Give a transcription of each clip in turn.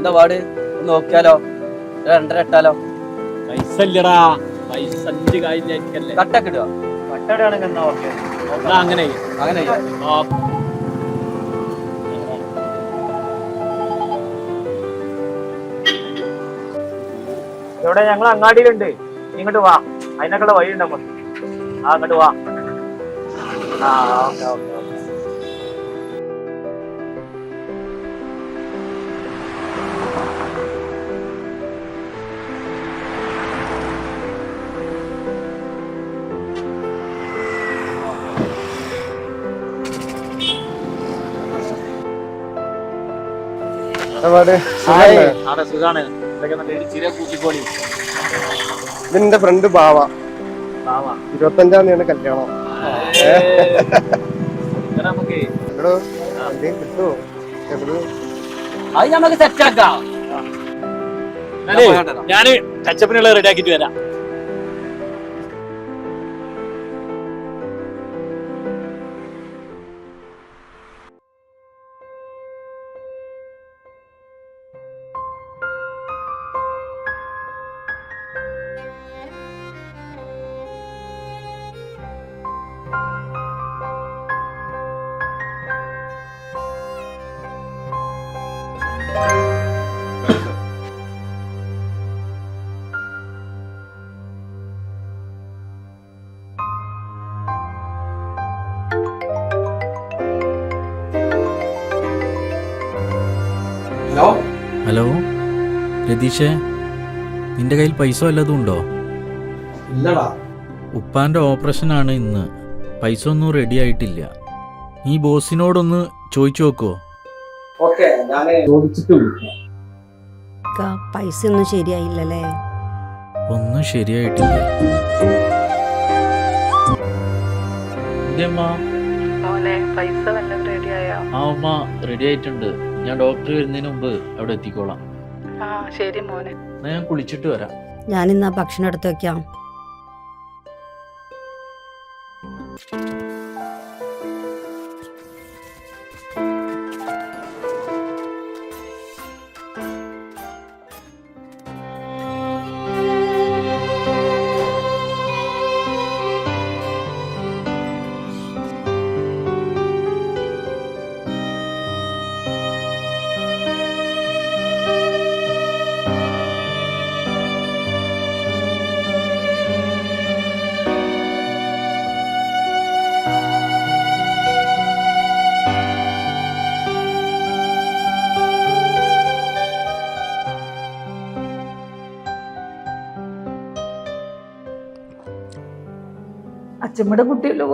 എന്താ പാട് നോക്കിയാലോ? 2.5 ഇട്ടാലോ? പൈസ ഇല്ലടാ, പൈസ 5 കഴിഞ്ഞല്ലേ. കട്ടൊക്കെ ഇടുക. കട്ടടാണെങ്കിൽ എന്നാ ഓക്കെ. അങ്ങനെ അങ്ങനെ ഇവിടെ ഞങ്ങൾ അങ്ങാടിയിലുണ്ട്, ഇങ്ങോട്ട് വാ. അതിനൊക്കെയുള്ള വഴി ഉണ്ട് നമുക്ക്. അങ്ങോട്ട് വാ. Okay okay okay. സുഖാണ്. ഇതിന്റെ ഫ്രണ്ട് ബാവ. 25-ാം തീയതിയാണ് കല്യാണം. എടോ എന്തെങ്കിലും കിട്ടുമോ? അത് നമുക്ക് സെറ്റാക്കാം. ഞാന് ടച്ചപ്പിനുള്ള റെഡി ആക്കിട്ട് വരാം. ഹലോ രതീഷേ, നിന്റെ കയ്യിൽ പൈസ വല്ലതും ഉണ്ടോ? ഇല്ലടാ. ഉപ്പാന്റെ ഓപ്പറേഷൻ ആണ് ഇന്ന്. പൈസ ഒന്നും റെഡി ആയിട്ടില്ല. നീ ബോസിനോടൊന്ന് ചോദിച്ചു നോക്കോ? പൈസ ഒന്നും ശരിയായില്ലല്ലേ? ഒന്നും ശരിയായിട്ടില്ല. ആ ഉമ്മ റെഡി ആയിട്ടുണ്ട്. ഞാൻ ഡോക്ടർ വരുന്നതിന് മുമ്പ് അവിടെ എത്തിക്കോളാം. ശരി മോനെ. എന്നാ ഞാൻ കുളിച്ചിട്ട് വരാം. ഞാനിന്നാ ഭക്ഷണം എടുത്ത് വെക്കാം. അച്ഛമ്മയുടെ കുട്ടിയല്ലോ.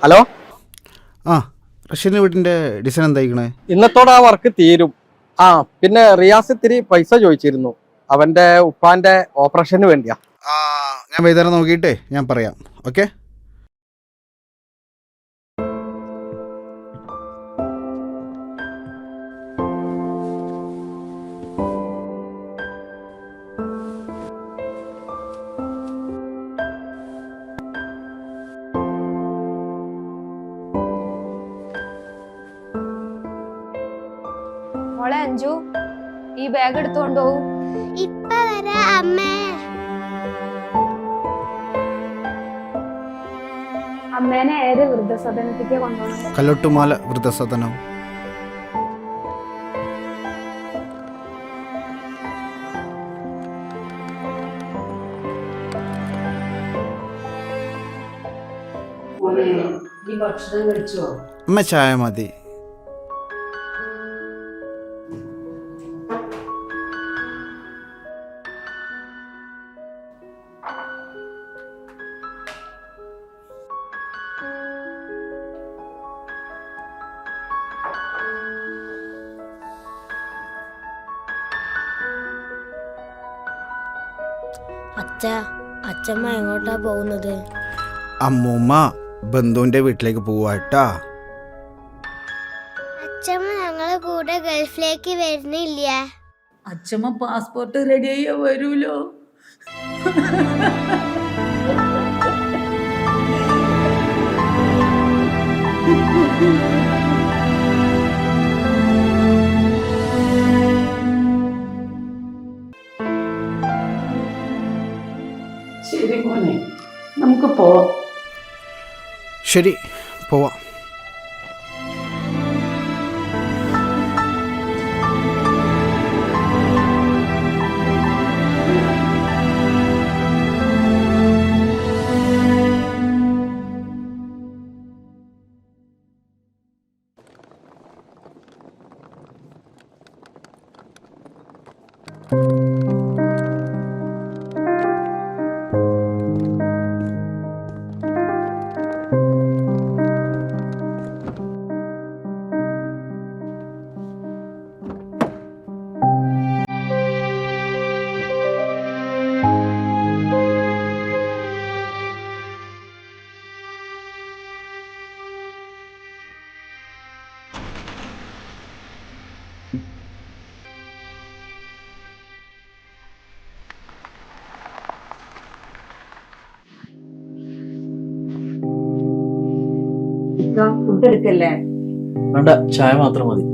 ഹലോ. റഷ്യൻ്റെ വീടിന്റെ ഡിസൈൻ എന്തായിക്കണേ? ഇന്നത്തോടെ ആ വർക്ക് തീരും. പിന്നെ റിയാസ് ഇത്തിരി പൈസ ചോദിച്ചിരുന്നു. അവന്റെ ഉപ്പാന്റെ ഓപ്പറേഷന് വേണ്ടിയാ. ഞാൻ വൈകുന്നേരം നോക്കിയിട്ടേ ഞാൻ പറയാം. ഓക്കെ. മോളെ അഞ്ജു, ഈ ബാഗ് എടുത്തുകൊണ്ടോ? ഇപ്പൊ വരാ അമ്മേ. അമ്മേനെ ഏത് വൃദ്ധസദനത്തേക്ക് കൊണ്ടുപോകണം? കല്ലോട്ടുമാല വൃദ്ധസദനം. ഭക്ഷണം കഴിച്ചോ? അമ്മ ചായ മതി. അച്ഛമ്മ എങ്ങോട്ടാ പോകുന്നത്? അമ്മൂമ്മ ബന്ധുവിൻ്റെ വീട്ടിലേക്ക് പോവാട്ടാ. അച്ഛമ്മ ഞങ്ങളെ കൂടെ ഗൾഫിലേക്ക് വരുന്നില്ല. അച്ഛമ്മ പാസ്പോർട്ട് റെഡി ആയാ വരൂലോ. ശരി മോനെ, നമുക്ക് പോവാം. ശരി, പോവാം. ഫുഡ് എടുക്കല്ലേ? വേണ്ട, ചായ മാത്രം മതി.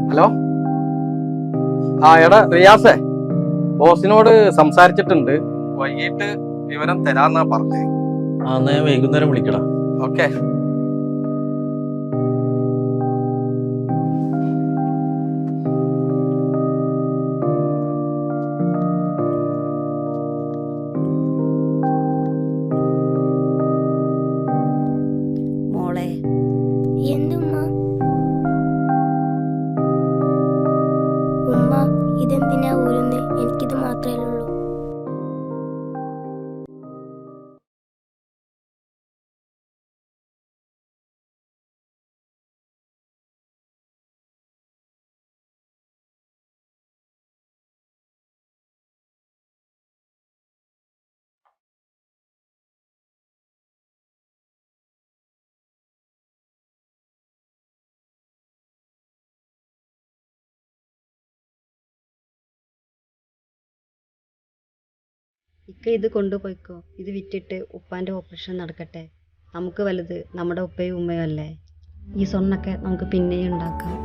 ഹലോ, എടാ റിയാസേ, ബോസിനോട് സംസാരിച്ചിട്ടുണ്ട്. വൈകിട്ട് വിവരം തരാന്നാ പറഞ്ഞേ. എന്നാ ഞാൻ വൈകുന്നേരം വിളിക്കടാ. ഓക്കെ. മോളെ, എന്തുമ്മ? ഉമ്മ ഇതെന്തിനാ ഊരുന്നേ? എനിക്കിത് മാത്രമേ ഉള്ളൂ. ഇക്ക ഇത് കൊണ്ടുപോയിക്കോ. ഇത് വിറ്റിട്ട് ഉപ്പാന്റെ ഓപ്പറേഷൻ നടക്കട്ടെ. നമുക്ക് വലുത് നമ്മുടെ ഉപ്പയും ഉമ്മയും അല്ലേ. ഈ സ്വർണ്ണൊക്കെ നമുക്ക് പിന്നെയും ഉണ്ടാക്കാം.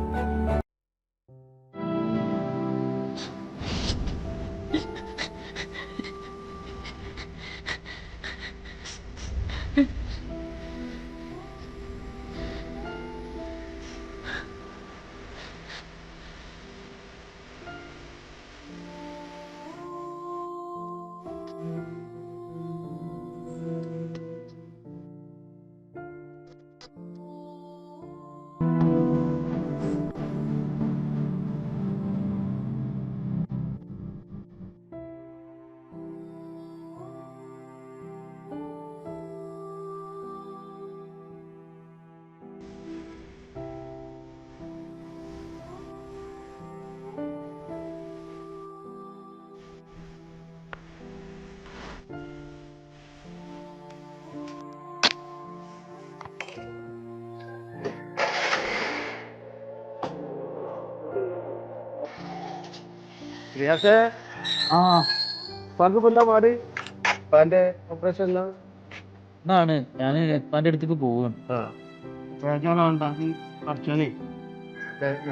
റിയാസേ, എന്താ പാട്? ഉപ്പാന്റെ ഓപ്പറേഷൻ എന്നാണ് ഞാൻ എപ്പാന്റെ അടുത്തേക്ക് പോവാണ്.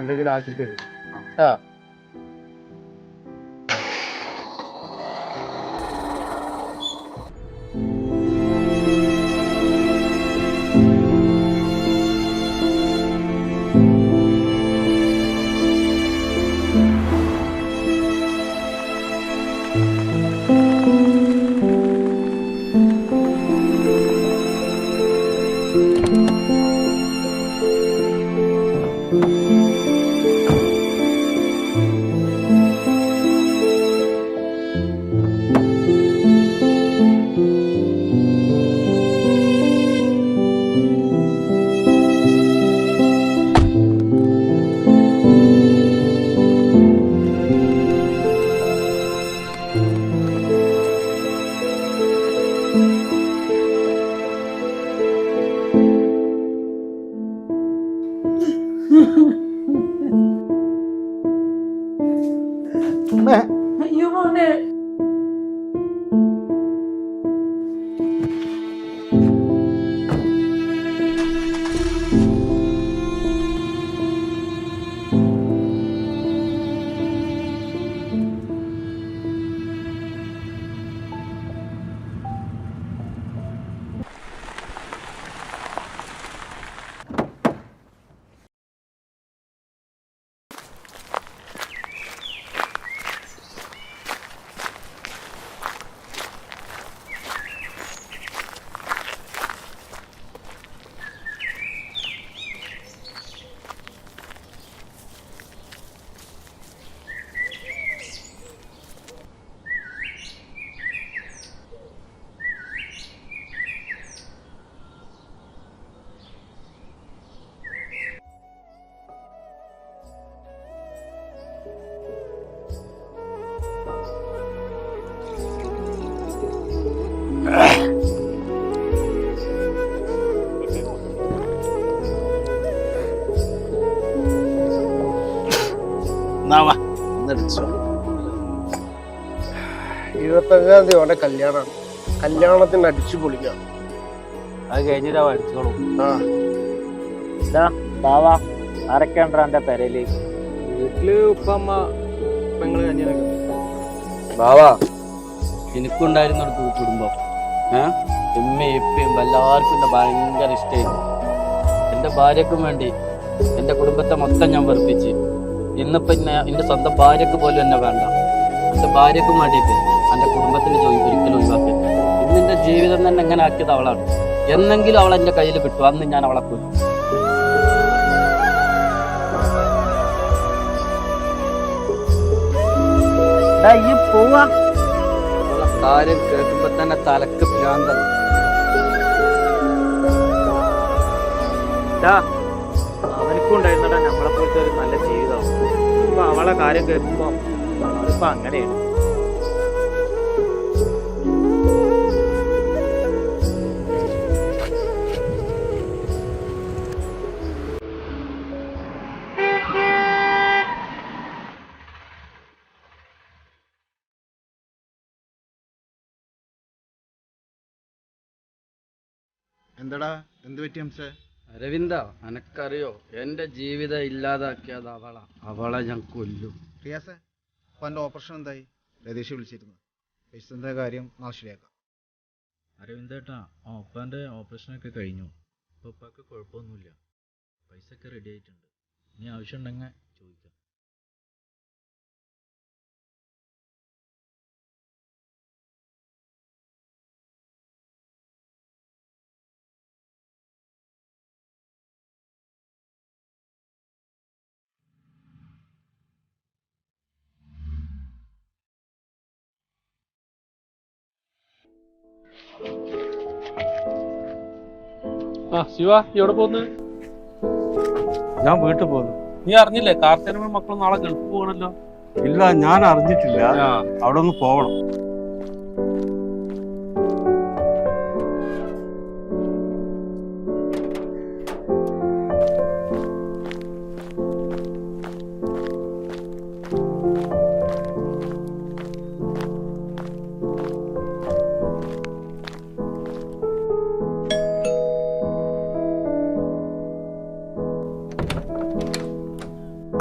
എന്തെങ്കിലും ആക്കിട്ട് എന്നടിച്ചോ 25-ാം തീയതി അവന്റെ കല്യാണമാണ്. കല്യാണത്തിന് അടിച്ചു പൊളിക്കാം. അത് കഴിഞ്ഞിട്ടാ അടിച്ചോളൂ. ആ ബാവാ ആരൊക്കെ ഉണ്ടോ എന്റെ പെരയില്? വീട്ടില് ഉപ്പമ്മ പെങ്ങള് കഞ്ഞിയൊക്കെ. ബാവാ എനിക്കുണ്ടായിരുന്ന ഒരു കുടുംബം. ഉമ്മയും ഇപ്പയും എല്ലാവർക്കും എന്നെ ഭയങ്കര ഇഷ്ടമായിരുന്നു. എൻ്റെ ഭാര്യക്കും വേണ്ടി എൻ്റെ കുടുംബത്തെ മൊത്തം ഞാൻ വെറുപ്പിച്ച്. ഇന്നിപ്പോൾ എൻ്റെ സ്വന്തം ഭാര്യക്ക് പോലും എന്നെ വേണ്ട. എൻ്റെ ഭാര്യക്കും വേണ്ടിയിട്ട് എൻ്റെ കുടുംബത്തിൻ്റെ ജോലി ഒരിക്കലും ഒഴിവാക്കി. ഇന്നെൻ്റെ ജീവിതം തന്നെ എങ്ങനെ ആക്കിയത് അവളാണ്. എന്നെങ്കിലും അവൾ എൻ്റെ കയ്യിൽ കിട്ടും, അന്ന് ഞാൻ അവളെ കൊല്ലും. ഈ പോവാ കാര്യം കേൾക്കുമ്പോ തന്നെ തലക്ക് ഭ്രാന്താണ്. അവനക്കും ഉണ്ടായിരുന്നടാ നമ്മളെ പോലത്തെ ഒരു നല്ല ജീവിതം. ഇപ്പൊ അവളെ കാര്യം കേൾക്കുമ്പോ അവളിപ്പോ അങ്ങനെയാണ്. എന്താടാ എന്ത് പറ്റി ഹംസേ? അരവിന്ദ, എനക്കറിയോ എന്റെ ജീവിതം ഇല്ലാതാക്കിയത് അവളാ. അവളെ ഞാൻ കൊല്ലും. റിയാസേ, അപ്പോൾ എൻ്റെ ഓപ്പറേഷൻ എന്തായി? രതീഷ് വിളിച്ചിരുന്നു. പൈസൻ്റെ കാര്യം നാളെ ശരിയാക്കാം. അരവിന്ദേട്ടാ, ഉപ്പാൻ്റെ ഓപ്പറേഷനൊക്കെ കഴിഞ്ഞു. ഇപ്പോൾ ഉപ്പാക്ക് കുഴപ്പമൊന്നുമില്ല. പൈസ ഒക്കെ റെഡി ആയിട്ടുണ്ട്. ഇനി ആവശ്യമുണ്ടെങ്കിൽ ചോദിക്കാം. ശിവ, എവിടെ പോന്ന്? ഞാൻ വീട്ടിൽ പോന്നു. നീ അറിഞ്ഞില്ലേ കാർത്തേനും മക്കളും നാളെ ഗൾഫ് പോകണല്ലോ? ഇല്ല, ഞാൻ അറിഞ്ഞിട്ടില്ല. അവിടെ ഒന്ന് പോകണം.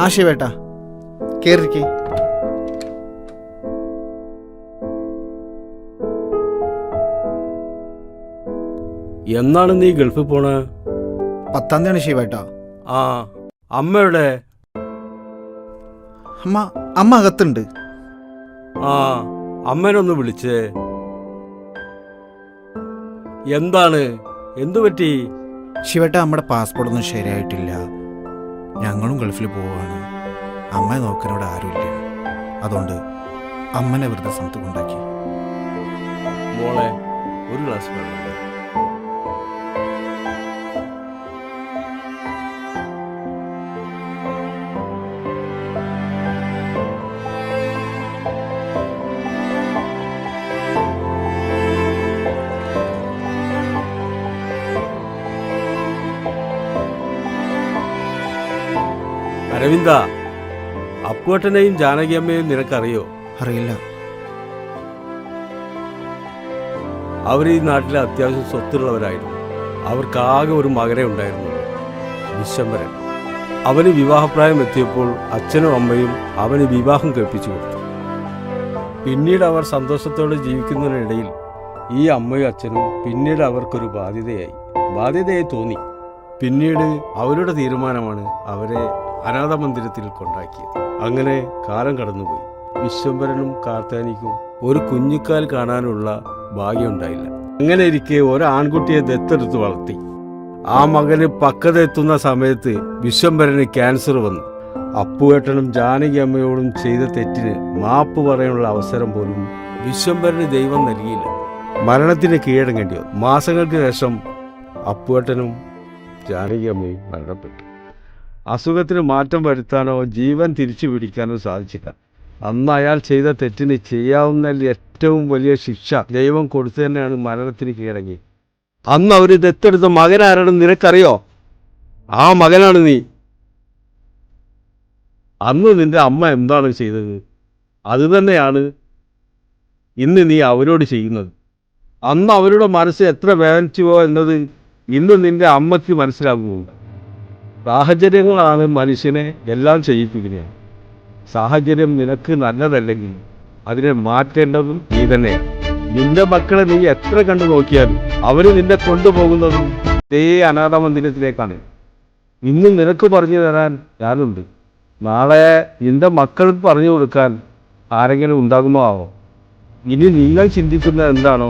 ആ ശിവേട്ടാ, കയറിയിരിക്കേ. എന്നാണ് നീ ഗൾഫിൽ പോണേ? 10-ാം തീയതിയാണ് ശിവേട്ടാ. ആ, അമ്മയുടെ അമ്മ അകത്തുണ്ട്. ആ, അമ്മേനൊന്ന് വിളിച്ചേ. എന്താണ്? എന്തു പറ്റി? ശിവേട്ടാ, നമ്മുടെ പാസ്പോർട്ടൊന്നും ശരിയായിട്ടില്ല. ഞങ്ങളും ഗൾഫിൽ പോവുകയാണ്. അമ്മയെ നോക്കാനോട് ആരുമില്ല. അതുകൊണ്ട് അമ്മനെ വെറുതെ സ്ഥലത്ത് കൊണ്ടാക്കി. മോളെ, ഒരു ഗ്ലാസ് വെള്ളം. അരവിന്ദ, അപ്പുവേട്ടനെയും ജാനകിയമ്മയും നിനക്കറിയോ? അറിയില്ല. അവർ ഈ നാട്ടിലെ അത്യാവശ്യം സ്വത്തുള്ളവരായിരുന്നു. അവർക്കാകെ ഒരു മകനെ ഉണ്ടായിരുന്നു, വിശ്വംഭരൻ. അവന് വിവാഹപ്രായം എത്തിയപ്പോൾ അച്ഛനും അമ്മയും അവന് വിവാഹം കഴിപ്പിച്ചു കൊടുത്തു. പിന്നീട് അവർ സന്തോഷത്തോടെ ജീവിക്കുന്നതിനിടയിൽ ഈ അമ്മയും അച്ഛനും പിന്നീട് അവർക്കൊരു ബാധ്യതയായി തോന്നി. പിന്നീട് അവരുടെ തീരുമാനമാണ് അവരെ അനാഥ മന്ദിരത്തിൽ കൊണ്ടാക്കിയത്. അങ്ങനെ കാലം കടന്നുപോയി. വിശ്വംഭരനും കാർത്താനിക്കും ഒരു കുഞ്ഞിക്കാൽ കാണാനുള്ള ഭാഗ്യമുണ്ടായില്ല. അങ്ങനെ ഇരിക്കെ ഒരു ആൺകുട്ടിയെ ദത്തെടുത്ത് വളർത്തി. ആ മകന് പക്വത എത്തുന്ന സമയത്ത് വിശ്വംഭരന് ക്യാൻസർ വന്നു. അപ്പുവേട്ടനും ജാനകി അമ്മയോടും ചെയ്ത തെറ്റിന് മാപ്പ് പറയാനുള്ള അവസരം പോലും വിശ്വംഭരന് ദൈവം നൽകിയില്ല. മരണത്തിന് കീഴടങ്ങേണ്ടി വന്നു. മാസങ്ങൾക്ക് ശേഷം അപ്പുവേട്ടനും ജാനകി അമ്മയും മരണപ്പെട്ടു. അസുഖത്തിന് മാറ്റം വരുത്താനോ ജീവൻ തിരിച്ചു പിടിക്കാനോ സാധിച്ചില്ല. അന്ന് അയാൾ ചെയ്ത തെറ്റിന് ചെയ്യാവുന്ന ഏറ്റവും വലിയ ശിക്ഷ ദൈവം കൊടുത്തു തന്നെയാണ് മരണത്തിന് കീഴടങ്ങി. അന്ന് അവർ ദത്തെടുത്ത മകനാരാണെന്ന് നിനക്കറിയോ? ആ മകനാണ് നീ. അന്ന് നിന്റെ അമ്മ എന്താണ് ചെയ്തത് അത് തന്നെയാണ് ഇന്ന് നീ അവരോട് ചെയ്യുന്നത്. അന്ന് അവരുടെ മനസ്സ് എത്ര വേദനിച്ചുവോ എന്നത് ഇന്ന് നിന്റെ അമ്മയ്ക്ക് മനസ്സിലാകുന്നു. സാഹചര്യങ്ങളാണ് മനുഷ്യനെ എല്ലാം ചെയ്യിപ്പിക്കുന്നത്. സാഹചര്യം നിനക്ക് നല്ലതല്ലെങ്കിൽ അതിനെ മാറ്റേണ്ടതും നീ തന്നെ. നിന്റെ മക്കളെ നീ എത്ര കണ്ടു നോക്കിയാലും അവർ നിന്നെ കൊണ്ടുപോകുന്നതും ഇതേ അനാഥ മന്ദിരത്തിലേക്കാണ്. ഇന്നും നിനക്ക് പറഞ്ഞു തരാൻ ഞാനുണ്ട്. നാളെ നിന്റെ മക്കൾക്ക് പറഞ്ഞു കൊടുക്കാൻ ആരെങ്കിലും ഉണ്ടാകുമോ ആവോ. ഇനി നിങ്ങൾ ചിന്തിക്കുന്നത് എന്താണോ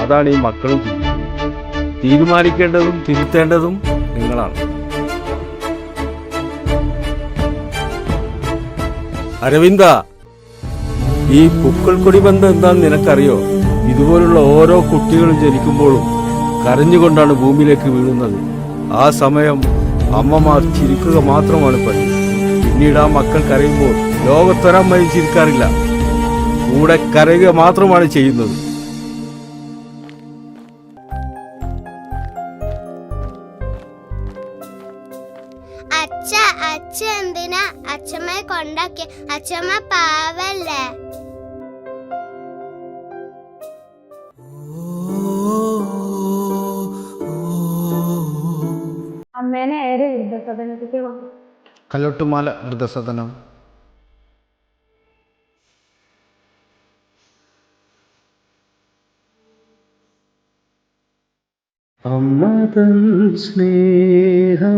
അതാണ് ഈ മക്കളും ചിന്തിക്കുന്നത്. തീരുമാനിക്കേണ്ടതും തിരുത്തേണ്ടതും നിങ്ങളാണ്. അരവിന്ദ, ഈ പുക്കൾക്കൊടി ബന്ധം എന്താണെന്ന് നിനക്കറിയോ? ഇതുപോലുള്ള ഓരോ കുട്ടികളും ജനിക്കുമ്പോഴും കരഞ്ഞുകൊണ്ടാണ് ഭൂമിയിലേക്ക് വീഴുന്നത്. ആ സമയം അമ്മമാർ ചിരിക്കുക മാത്രമാണ് പണി. പിന്നീട് ആ മക്കൾ കരയുമ്പോൾ ലോകത്തൊരമ്മയും ചിരിക്കാറില്ല, കൂടെ കരയുക മാത്രമാണ് ചെയ്യുന്നത്. അച്ഛ എന്തിനാ അച്ഛമ്മയെ കൊണ്ടാക്കി? അച്ഛമ്മ പാവല്ലേ? അമ്മേനെ ഏത് വൃദ്ധസദനത്തിക്ക് കൊണ്ടു? കല്ലോട്ടുമാല വൃദ്ധസദനം. അമ്മ തൻ സ്നേഹം